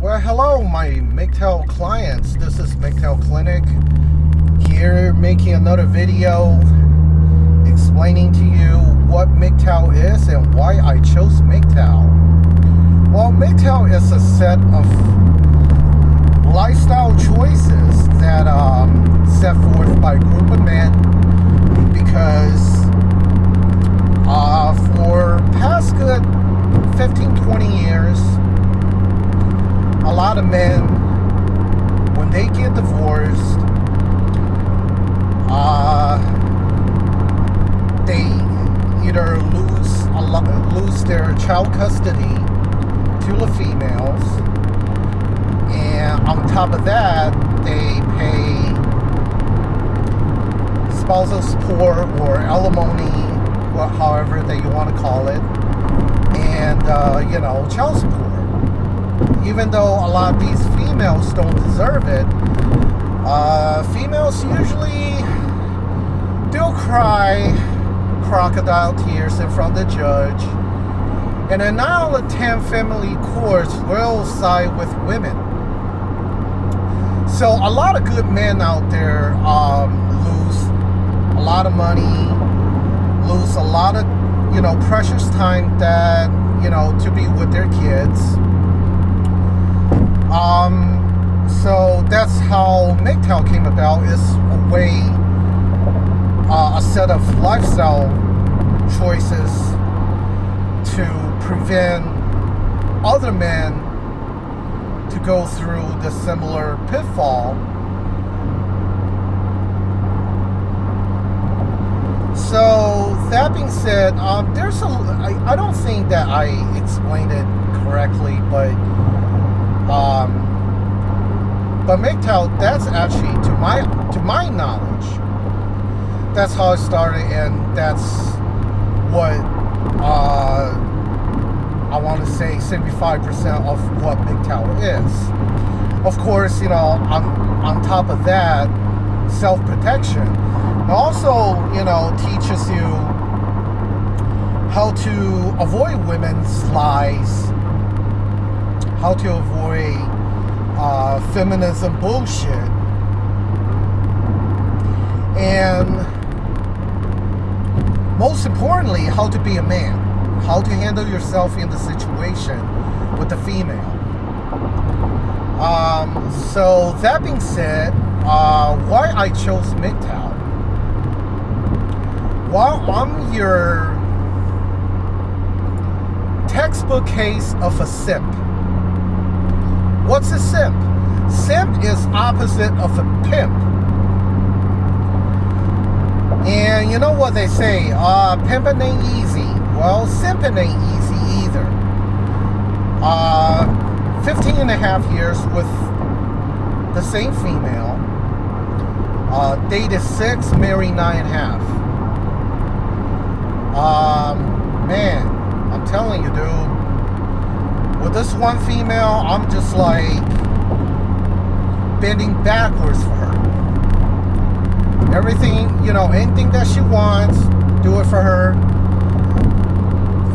Well, hello, my MGTOW clients. This is MGTOW Clinic here, making another video explaining to you what MGTOW is and why I chose MGTOW. Well, MGTOW is a set of lifestyle choices that set forth by a group of men because for past good 15-20 years, a lot of men, when they get divorced, they either lose their child custody to the females, and on top of that, they pay spousal support or alimony, however that you want to call it, and child support. Even though a lot of these females don't deserve it, females usually do cry crocodile tears in front of the judge, and a 9 out of 10 family courts will side with women. So a lot of good men out there lose a lot of money, lose a lot of precious time that to be with their kids. So that's how MGTOW came about. Is a way, a set of lifestyle choices to prevent other men to go through the similar pitfall. So that being said, I don't think that I explained it correctly, but MGTOW, that's actually, to my knowledge, that's how it started, and that's what I want to say 75% of what MGTOW is. Of course, on top of that, self-protection. It also, teaches you how to avoid women's lies, how to avoid feminism bullshit, and most importantly, how to be a man, how to handle yourself in the situation with the female. So that being said, why I chose MGTOW? Well, I'm your textbook case of a simp. What's a simp? Simp is opposite of a pimp. And you know what they say, pimping ain't easy. Well, simping ain't easy either. 15 and a half years with the same female. Dated 6, married 9.5. Man, I'm telling you, dude. With this one female, I'm just like bending backwards for her. Everything, anything that she wants, do it for her.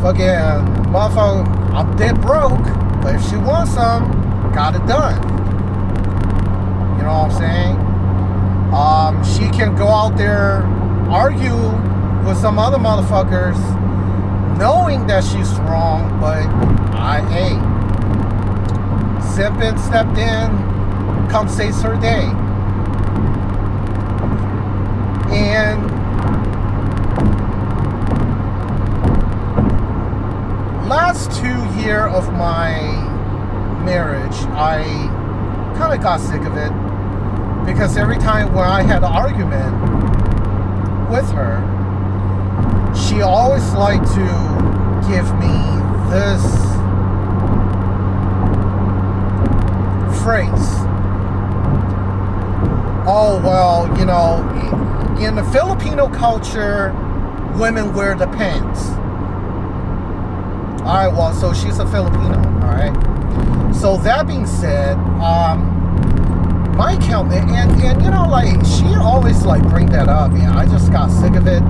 Fucking motherfucker, I'm dead broke, but if she wants some, got it done. You know what I'm saying? She can go out there, argue with some other motherfuckers, knowing that she's wrong, but hey, Simpin stepped in, come saves her day. And last 2 years of my marriage, I kind of got sick of it, because every time when I had an argument with her, she always liked to give me this phrase. Oh, well, in the Filipino culture, women wear the pants. Alright, well, so she's a Filipino, alright? So that being said, my count, and she always bring that up. Yeah, I just got sick of it.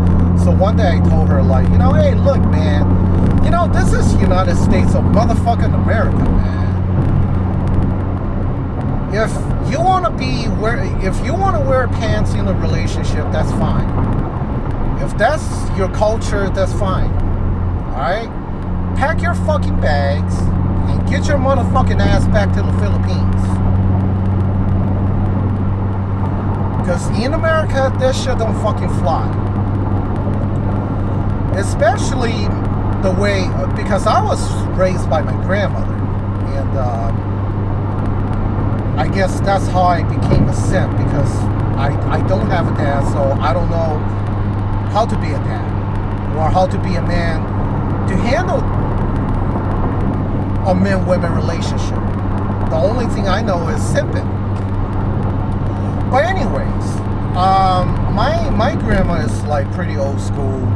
So one day I told her, hey, look, man, this is United States of motherfucking America, man. If you want to wear pants in a relationship, that's fine. If that's your culture, that's fine. Alright? Pack your fucking bags and get your motherfucking ass back to the Philippines. Because in America, this shit don't fucking fly. Especially the way, because I was raised by my grandmother. And I guess that's how I became a simp, because I don't have a dad, so I don't know how to be a dad or how to be a man to handle a man-women relationship. The only thing I know is simping. But anyways, my grandma is like pretty old school.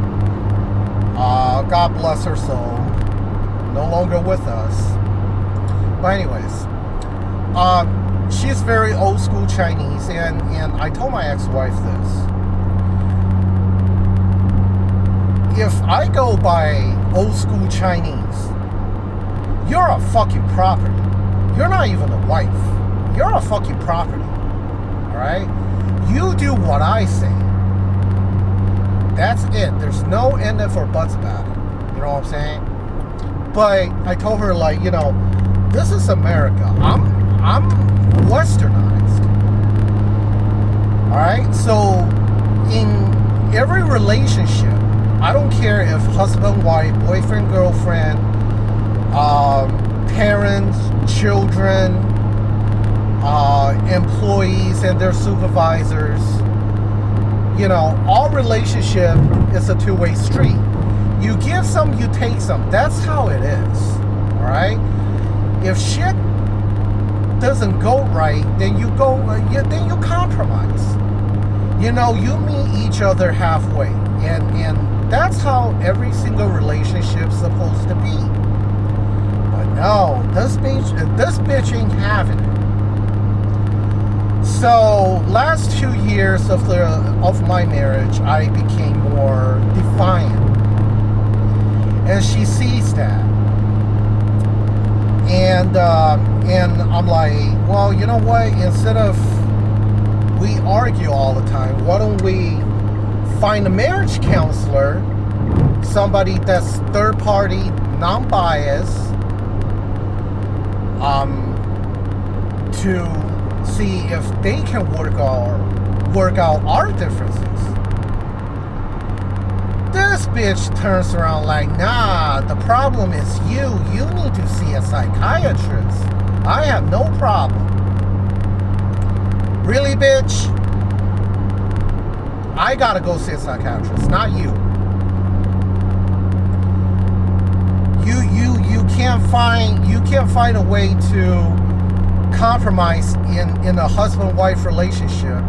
God bless her soul. No longer with us. But anyways, she's very old school Chinese, and I told my ex-wife this. If I go by old school Chinese, you're a fucking property. You're not even a wife. You're a fucking property. Alright? You do what I say. That's it. There's no end if or buts about it. You know what I'm saying? But I told her, like, you know, this is America. I'm westernized. Alright? So in every relationship, I don't care if husband, wife, boyfriend, girlfriend, parents, children, employees and their supervisors, you know, all relationship is a two-way street. You give some, you take some. That's how it is. Alright? If shit doesn't go right, then you then you compromise. You know, you meet each other halfway. And that's how every single relationship's supposed to be. But no, this bitch ain't having it. So last 2 years of my marriage, I became more defiant, and she sees that. And I'm like, well, you know what? Instead of we argue all the time, why don't we find a marriage counselor, somebody that's third party, non-biased, to see if they can work out our differences. This bitch turns around like, nah, the problem is you need to see a psychiatrist. I have no problem. Really, bitch? I gotta go see a psychiatrist, not you. You can't find a way to compromise in a husband-wife relationship.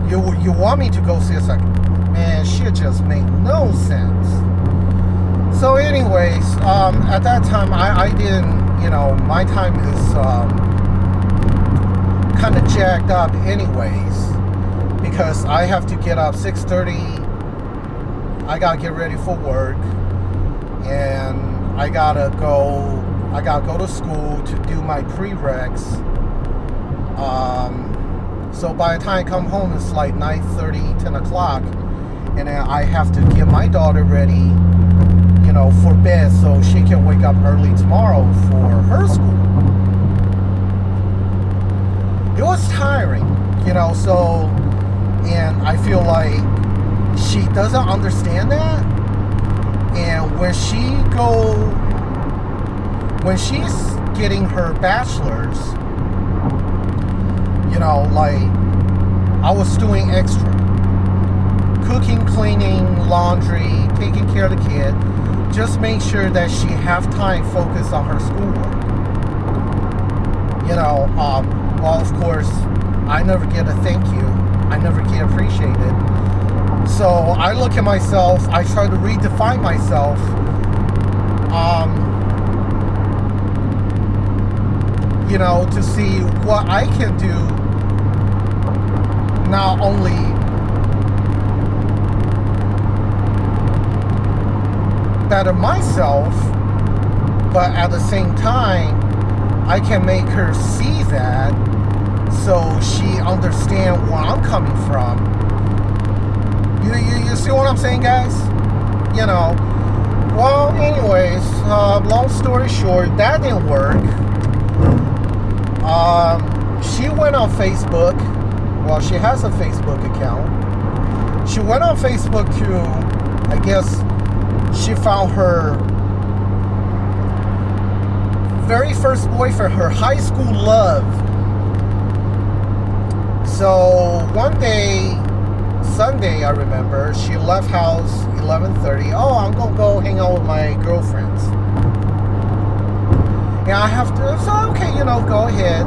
You want me to go see a psychiatrist? Man, shit just made no sense. So anyways, at that time I didn't, you know, my time is kind of jacked up anyways, because I have to get up 6:30. I gotta get ready for work, and I gotta go to school to do my prereqs. So by the time I come home, it's like 9:30, 10 o'clock, and then I have to get my daughter ready, you know, for bed so she can wake up early tomorrow for her school. It was tiring, you know, so, and I feel like she doesn't understand that. And when she's getting her bachelor's, you know, like, I was doing extra. Cooking, cleaning, laundry, taking care of the kid. Just make sure that she have time focused on her schoolwork. You know, well, of course, I never get a thank you. I never get appreciated. So I look at myself, I try to redefine myself. You know, to see what I can do, not only better myself, but at the same time, I can make her see that so she understand where I'm coming from. You see what I'm saying, guys? You know. Well, anyways, long story short, that didn't work. She went on Facebook. Well, she has a Facebook account. She went on Facebook to, I guess, she found her very first boyfriend, her high school love. So one day, Sunday, I remember, she left house 11:30. Oh, I'm gonna go hang out with my girlfriends. Yeah, I have to. So okay, you know, go ahead.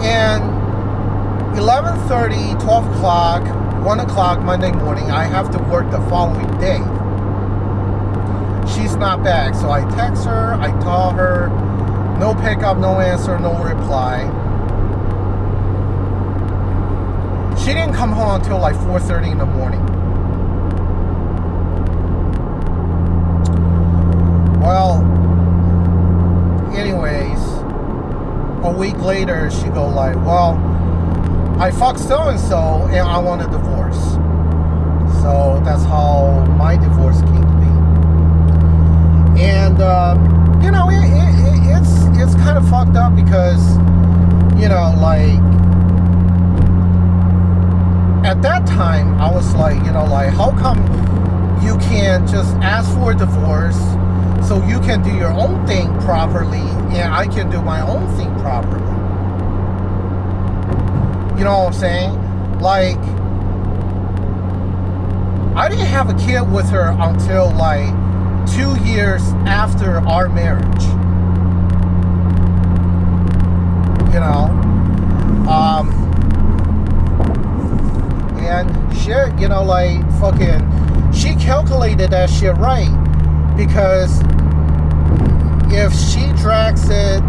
And 11:30, 12 o'clock, 1 o'clock Monday morning, I have to work the following day. She's not back, so I text her, I call her, no pickup, no answer, no reply. She didn't come home until like 4:30 in the morning. Well, anyways, a week later, she go like, well, I fucked so-and-so and I want a divorce. So that's how my divorce came to be. And, you know, it's kind of fucked up because, you know, like, at that time, I was like, you know, like, how come you can't just ask for a divorce so you can do your own thing properly and I can do my own thing properly? You know what I'm saying? Like, I didn't have a kid with her until like 2 years after our marriage. You know? And shit, you know, like, fucking, she calculated that shit right. Because if she drags it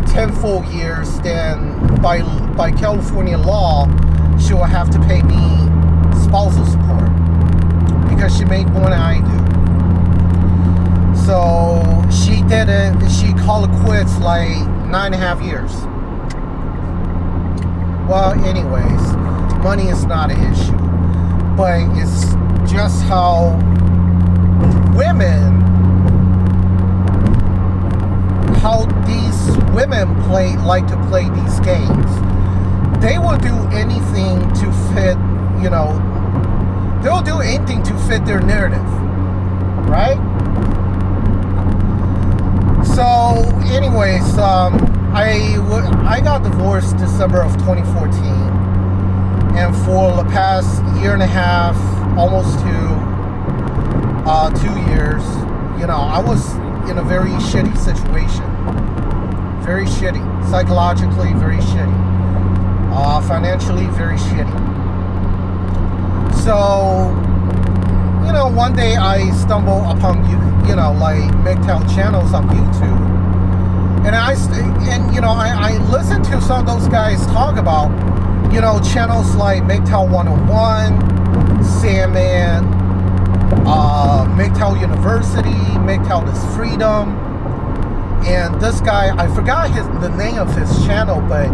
10 full years, then by California law, she will have to pay me spousal support. Because she made more than I do. So she didn't, she called it quits like 9.5 years. Well, anyways, money is not an issue. But it's just how women, how these women like to play these games. They will do anything to fit, you know, they'll do anything to fit their narrative, right? So, anyways, I got divorced December of 2014, and for the past year and a half, almost 2 years, you know, I was in a very shitty situation. Very shitty. Psychologically, very shitty. Financially, very shitty. So, you know, one day I stumble upon, you know, like MGTOW channels on YouTube. And you know, I listen to some of those guys talk about, you know, channels like MGTOW 101, Sandman, MGTOW University, MGTOW is Freedom, and this guy, I forgot the name of his channel, but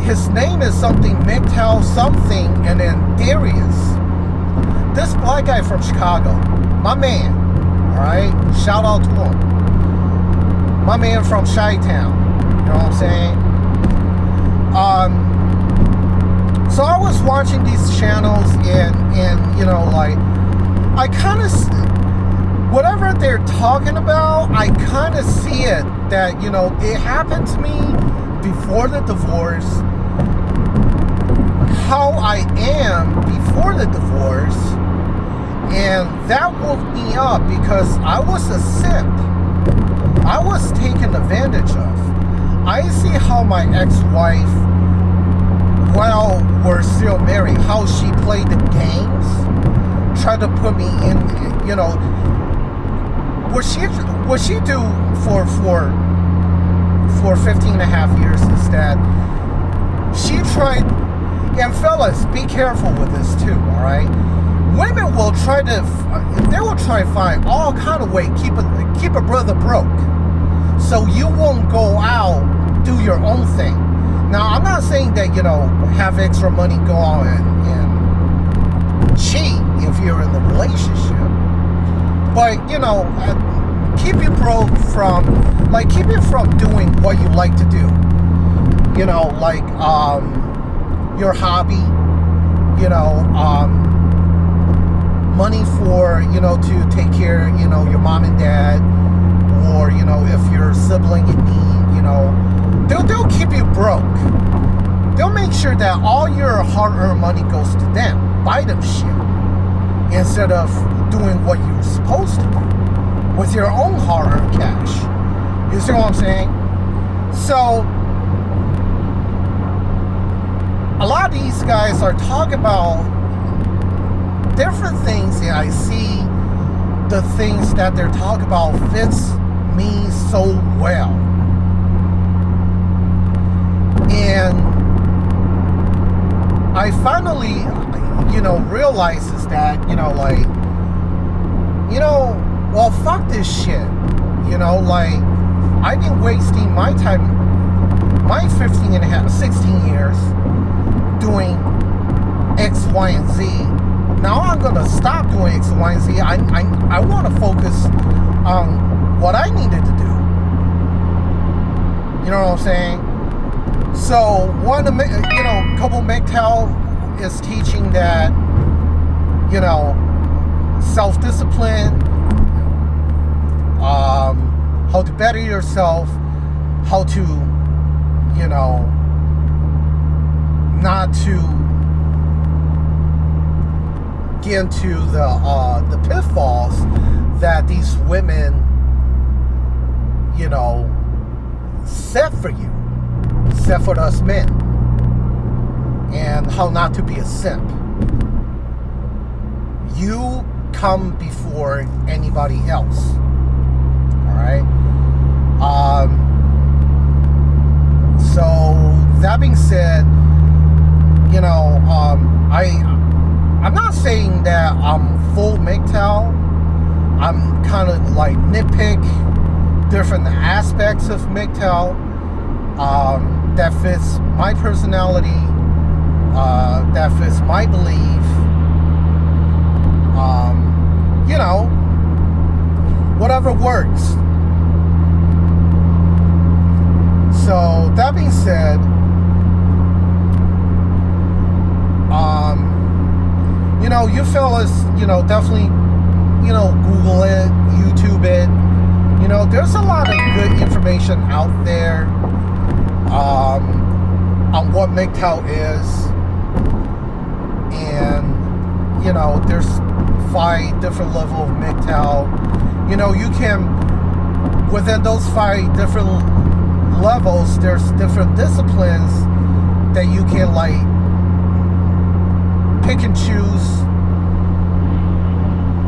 his name is something MGTOW something, and then Darius. This black guy from Chicago, my man, alright? Shout out to him. My man from Chi-Town, you know what I'm saying? So I was watching these channels and you know, like, I kind of, whatever they're talking about, I kind of see it, that, you know, it happened to me before the divorce, how I am before the divorce, and that woke me up because I was a simp. I was taken advantage of. I see how my ex-wife, while we're still married, how she played the games, tried to put me in, you know, what she do for 15.5 years is that she tried, and fellas, be careful with this too, alright? Women will try to, they will try to find all kind of way, keep a brother broke. So you won't go out do your own thing. Now, I'm not saying that, you know, have extra money, go out and cheat if you're in the relationship. But, you know, keep you broke from, like, keep you from doing what you like to do. You know, like, your hobby, you know, money for, you know, to take care, you know, your mom and dad, or, you know, if you're a sibling in need, you know, they'll keep you broke. They'll make sure that all your hard-earned money goes to them. Buy them shit instead of doing what you're supposed to do with your own hard-earned cash. You see what I'm saying? So a lot of these guys are talking about different things, and I see the things that they're talking about fits me so well. And I finally, you know, realizes that, you know, like, you know, well, fuck this shit. You know, like, I've been wasting my time, my 15 and a half, 16 years doing X, Y, and Z. Now I'm going to stop doing X, Y, and Z. I want to focus on what I needed to do. You know what I'm saying? So, one of the, you know, couple MGTOW is teaching that, you know, self-discipline, how to better yourself, how to, you know, not to get into the pitfalls that these women, you know, set for you, set for us men, and how not to be a simp. You come before anybody else. All right. So that being said, you know, I'm not saying that I'm full MGTOW. I'm kind of like nitpick different aspects of MGTOW that fits my personality, that fits my belief. You know, whatever works. So that being said, you know, you fellas, you know, definitely, you know, Google it, YouTube it. You know, there's a lot of good information out there on what MGTOW is. And, you know, there's 5 different levels of MGTOW. You know, you can, within those 5 different levels, there's different disciplines that you can, like, pick and choose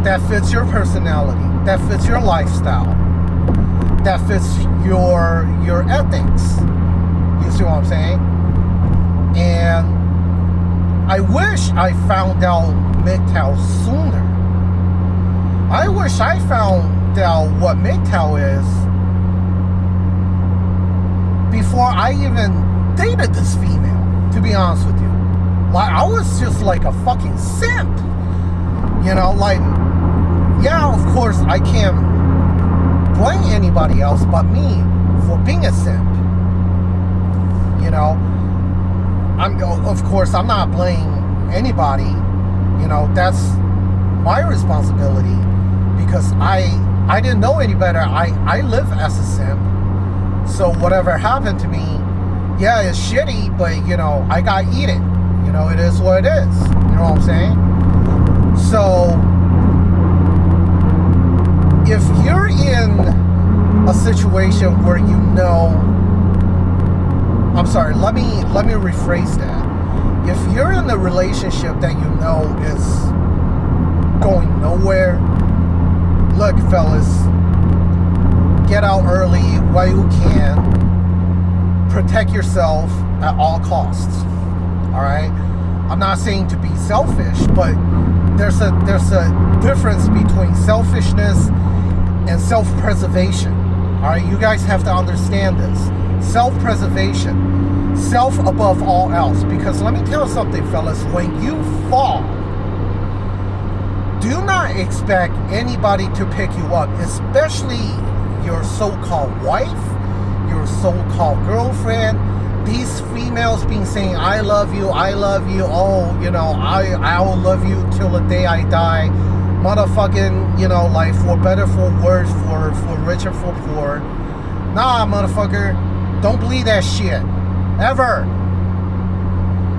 that fits your personality, that fits your lifestyle, that fits your ethics. You see what I'm saying? And I wish I found out MGTOW sooner. I wish I found out what MGTOW is before I even dated this female, to be honest with you. Like, I was just like a fucking simp. You know, like, yeah, of course, I can't blame anybody else but me for being a simp. You know, of course, I'm not blaming anybody. You know, that's my responsibility, because I didn't know any better. I live as a simp. So whatever happened to me, yeah, it's shitty, but, you know, I got to eat it. You know, it is what it is. You know what I'm saying? So, if you're in a situation where you know, I'm sorry, let me rephrase that. If you're in a relationship that you know is going nowhere, look, fellas, get out early while you can. Protect yourself at all costs. All right? I'm not saying to be selfish, but there's a difference between selfishness and self-preservation. Alright, you guys have to understand this. Self-preservation. Self above all else. Because let me tell you something, fellas. When you fall, do not expect anybody to pick you up, especially your so-called wife, your so-called girlfriend. These females being saying, I love you, oh, you know, I will love you till the day I die. Motherfucking, you know, like, for better, for worse, for richer, for poor. Nah, motherfucker, don't believe that shit. Ever.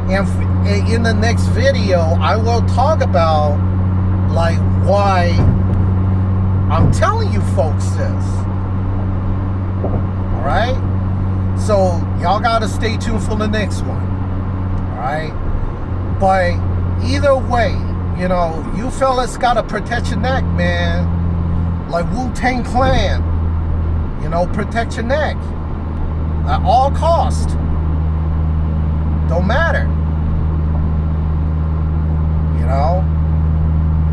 And in the next video, I will talk about, like, why I'm telling you folks this. Alright? So, y'all gotta stay tuned for the next one. Alright? But, either way, you know, you fellas gotta protect your neck, man. Like Wu-Tang Clan. You know, protect your neck. At all cost. Don't matter. You know?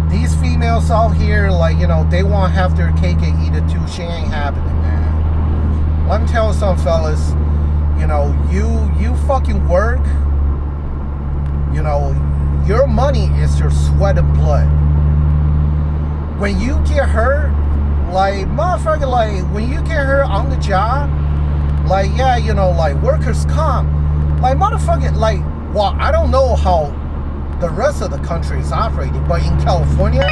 These females out here, like, you know, they want to have their cake and eat it too. She ain't happening, man. Let me tell you something, fellas. You know, you fucking work. You know, your money is your sweat and blood. When you get hurt, like, motherfucker, like, when you get hurt on the job, like, yeah, you know, like, workers' comp. Like, motherfucker, like, well, I don't know how the rest of the country is operating, but in California,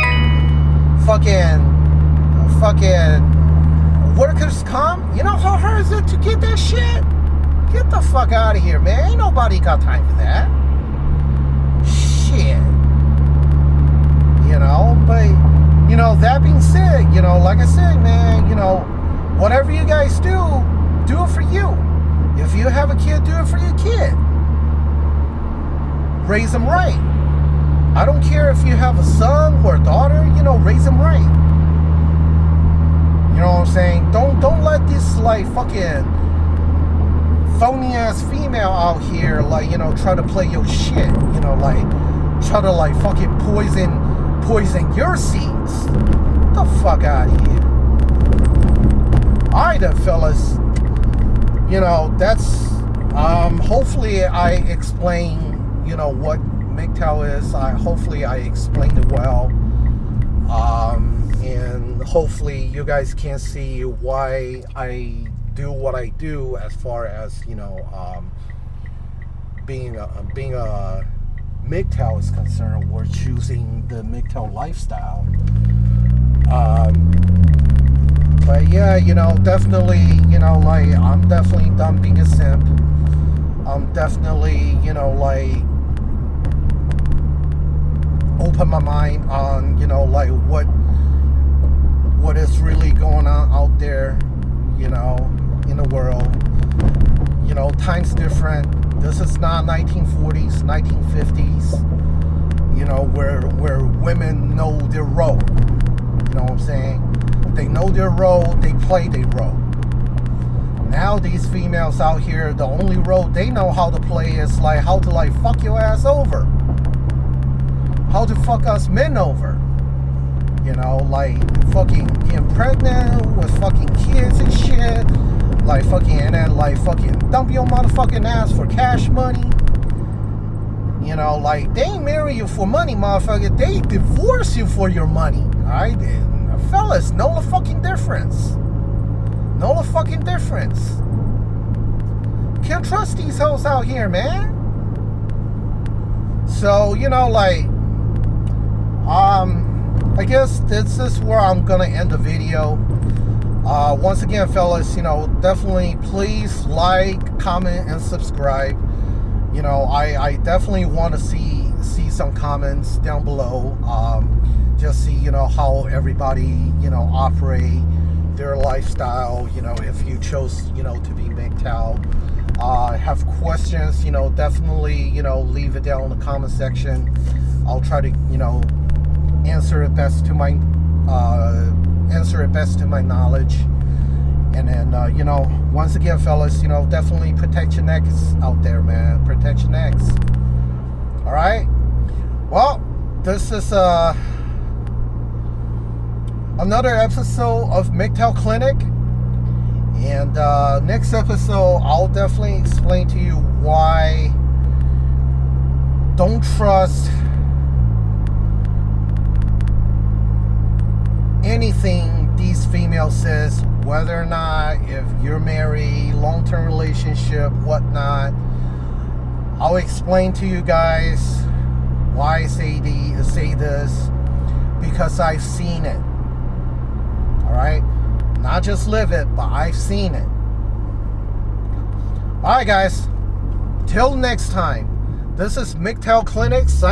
fucking workers' comp, you know how hard is it to get that shit? Get the fuck out of here, man. Ain't nobody got time for that. Shit. You know, but, you know, that being said, you know, like I said, man, you know, whatever you guys do it for you. If you have a kid, do it for your kid. Raise them right. I don't care if you have a son or a daughter, you know, raise them right. You know what I'm saying? Don't let this, like, fucking phony ass female out here, like, you know, try to play your shit. You know, like, try to, like, fucking poison your seeds. Get the fuck out of here. Alright then, fellas. You know, that's hopefully I explain, you know, what MGTOW is. Hopefully I explained it well. And hopefully you guys can see why I do what I do as far as, you know, being a MGTOW is concerned. We're choosing the MGTOW lifestyle. But yeah, you know, definitely, you know, like, I'm definitely done being a simp. I'm definitely, you know, like, open my mind on, you know, like, what is really going on out there, you know, in the world. You know, time's different. This is not 1940s, 1950s, you know, where women know their role. You know what I'm saying? They know their role, they play their role. Now these females out here, the only role they know how to play is, like, how to, like, fuck your ass over. How to fuck us men over. You know, like, fucking getting pregnant with fucking kids and shit. Like, fucking, and then, like, fucking dump your motherfucking ass for cash money. You know, like, they ain't marry you for money, motherfucker. They divorce you for your money. Alright? Fellas, know the fucking difference. Know the fucking difference. Can't trust these hoes out here, man. So, you know, like, I guess this is where I'm gonna end the video. Once again, fellas, you know, definitely please like, comment, and subscribe. You know, I definitely want to see some comments down below. Just see, you know, how everybody, you know, operate their lifestyle. You know, if you chose, you know, to be MGTOW. Have questions, you know, definitely, you know, leave it down in the comment section. I'll try to, you know, answer it best to my knowledge. And then, you know, once again, fellas, you know, definitely protect your necks out there, man. Protect your necks. All right. Well, this is another episode of MGTOW Clinic. And next episode, I'll definitely explain to you why don't trust anything these females says, whether or not, if you're married, long-term relationship, whatnot. I'll explain to you guys why I say this, because I've seen it. Alright? Not just live it, but I've seen it. Alright guys, till next time, this is MGTOW Clinic signing